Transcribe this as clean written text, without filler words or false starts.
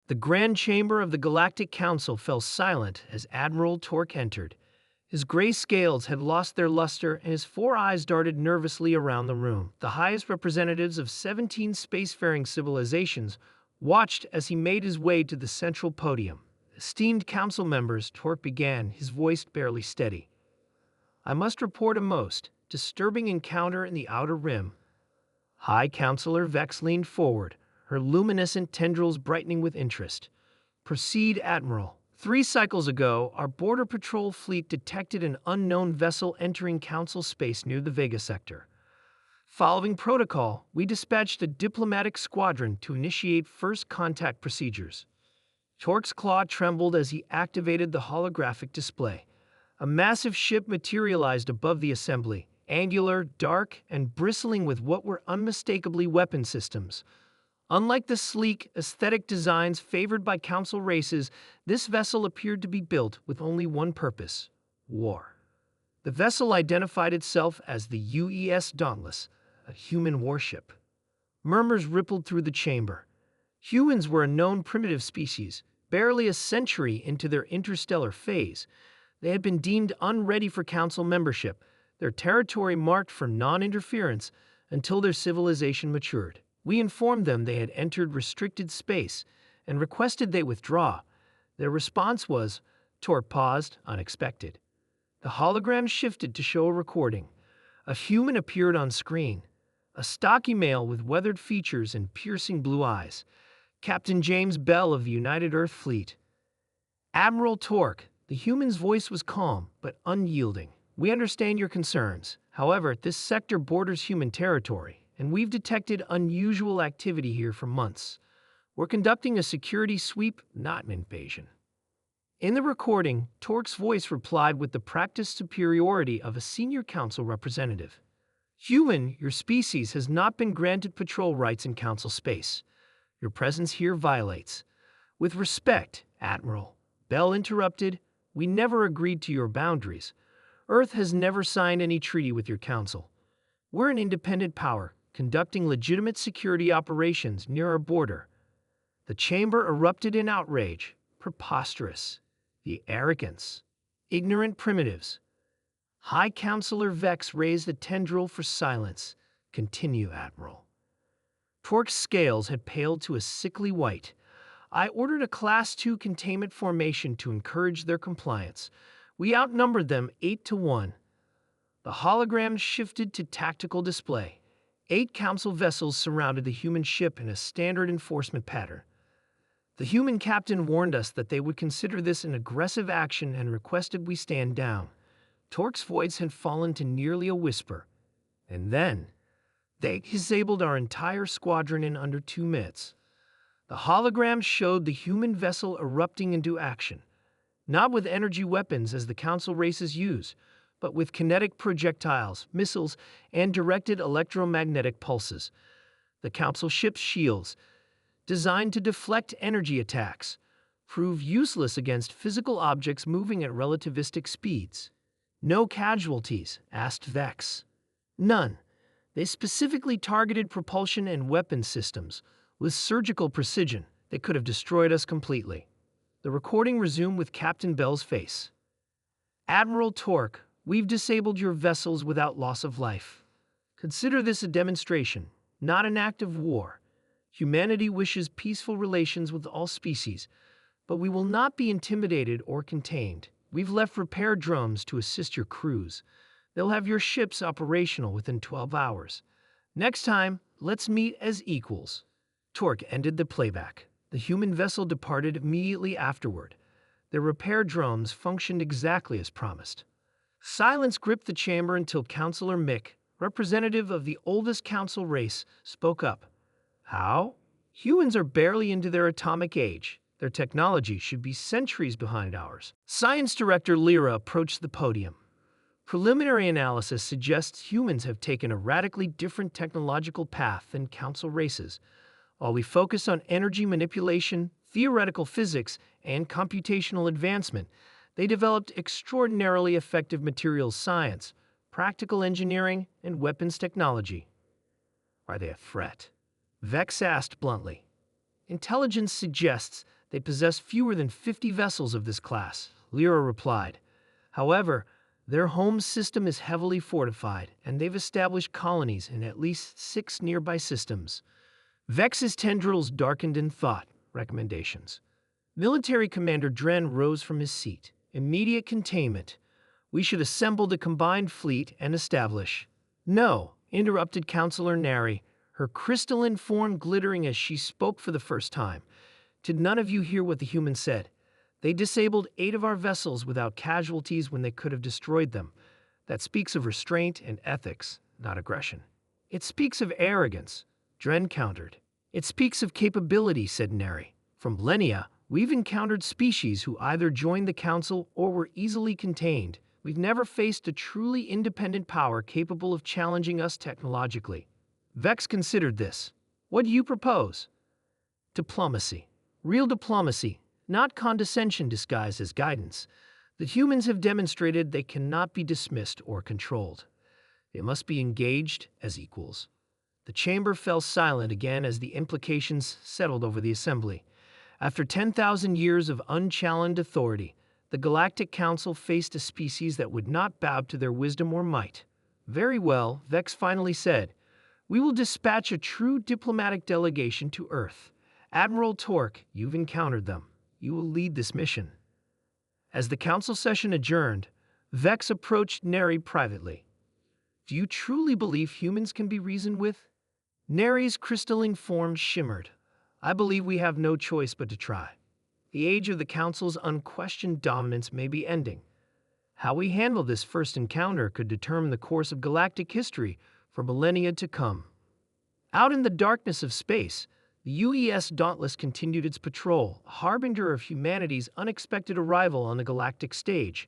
The grand chamber of the Galactic Council fell silent as Admiral Torque entered. His gray scales had lost their luster, and his four eyes darted nervously around the room. The highest representatives of 17 spacefaring civilizations watched as he made his way to the central podium. Esteemed council members, Torque began, his voice barely steady. I must report a most disturbing encounter in the Outer Rim. High Counselor Vex leaned forward, her luminescent tendrils brightening with interest. Proceed, Admiral. 3 cycles ago, our Border Patrol fleet detected an unknown vessel entering Council space near the Vega sector. Following protocol, we dispatched a diplomatic squadron to initiate first contact procedures. Torque's claw trembled as he activated the holographic display. A massive ship materialized above the assembly, angular, dark, and bristling with what were unmistakably weapon systems. Unlike the sleek, aesthetic designs favored by Council races, this vessel appeared to be built with only one purpose: war. The vessel identified itself as the UES Dauntless, a human warship. Murmurs rippled through the chamber. Humans were a known primitive species, barely a century into their interstellar phase. They had been deemed unready for Council membership, their territory marked for non-interference until their civilization matured. We informed them they had entered restricted space and requested they withdraw. Their response was, Torque paused, unexpected. The hologram shifted to show a recording. A human appeared on screen, a stocky male with weathered features and piercing blue eyes. Captain James Bell of the United Earth Fleet. Admiral Torque, the human's voice was calm but unyielding. We understand your concerns. However, this sector borders human territory, and we've detected unusual activity here for months. We're conducting a security sweep, not an invasion. In the recording, Torque's voice replied with the practiced superiority of a senior council representative. Human, your species has not been granted patrol rights in council space. Your presence here violates. With respect, Admiral, Bell interrupted, we never agreed to your boundaries. Earth has never signed any treaty with your council. We're an independent power, conducting legitimate security operations near our border. The chamber erupted in outrage. Preposterous. The arrogance. Ignorant primitives. High Counselor Vex raised a tendril for silence. Continue, Admiral. Torque's scales had paled to a sickly white. I ordered a Class 2 containment formation to encourage their compliance. We outnumbered them 8-1. The hologram shifted to tactical display. 8 council vessels surrounded the human ship in a standard enforcement pattern. The human captain warned us that they would consider this an aggressive action and requested we stand down. Torque's voice had fallen to nearly a whisper. And then, they disabled our entire squadron in under 2 minutes. The hologram showed the human vessel erupting into action, not with energy weapons as the Council races use, but with kinetic projectiles, missiles, and directed electromagnetic pulses. The Council ship's shields, designed to deflect energy attacks, prove useless against physical objects moving at relativistic speeds. No casualties, asked Vex. None. They specifically targeted propulsion and weapon systems. With surgical precision, they could have destroyed us completely. The recording resumed with Captain Bell's face. Admiral Torque, we've disabled your vessels without loss of life. Consider this a demonstration, not an act of war. Humanity wishes peaceful relations with all species, but we will not be intimidated or contained. We've left repair drones to assist your crews. They'll have your ships operational within 12 hours. Next time, let's meet as equals. Torque ended the playback. The human vessel departed immediately afterward. Their repair drones functioned exactly as promised. Silence gripped the chamber until Counselor Mick, representative of the oldest council race, spoke up. How? Humans are barely into their atomic age. Their technology should be centuries behind ours. Science Director Lyra approached the podium. Preliminary analysis suggests humans have taken a radically different technological path than council races. While we focus on energy manipulation, theoretical physics, and computational advancement, they developed extraordinarily effective materials science, practical engineering, and weapons technology. Are they a threat? Vex asked bluntly. Intelligence suggests They possess fewer than 50 vessels of this class, Lyra replied. However, their home system is heavily fortified, and they've established colonies in at least 6 nearby systems. Vex's tendrils darkened in thought. Recommendations. Military Commander Dren rose from his seat. Immediate containment. We should assemble the combined fleet and establish. No, interrupted Counselor Neri, her crystalline form glittering as she spoke for the first time. Did none of you hear what the human said? They disabled 8 of our vessels without casualties when they could have destroyed them. That speaks of restraint and ethics, not aggression. It speaks of arrogance, Dren countered. It speaks of capability, said Neri. For millennia, we've encountered species who either joined the Council or were easily contained. We've never faced a truly independent power capable of challenging us technologically. Vex considered this. What do you propose? Diplomacy. Real diplomacy, not condescension disguised as guidance. The humans have demonstrated they cannot be dismissed or controlled. They must be engaged as equals. The chamber fell silent again as the implications settled over the assembly. After 10,000 years of unchallenged authority, the Galactic Council faced a species that would not bow to their wisdom or might. Very well, Vex finally said. We will dispatch a true diplomatic delegation to Earth. Admiral Torque, you've encountered them. You will lead this mission. As the council session adjourned, Vex approached Neri privately. Do you truly believe humans can be reasoned with? Neri's crystalline form shimmered. I believe we have no choice but to try. The age of the Council's unquestioned dominance may be ending. How we handle this first encounter could determine the course of galactic history for millennia to come. Out in the darkness of space, the UES Dauntless continued its patrol, a harbinger of humanity's unexpected arrival on the galactic stage.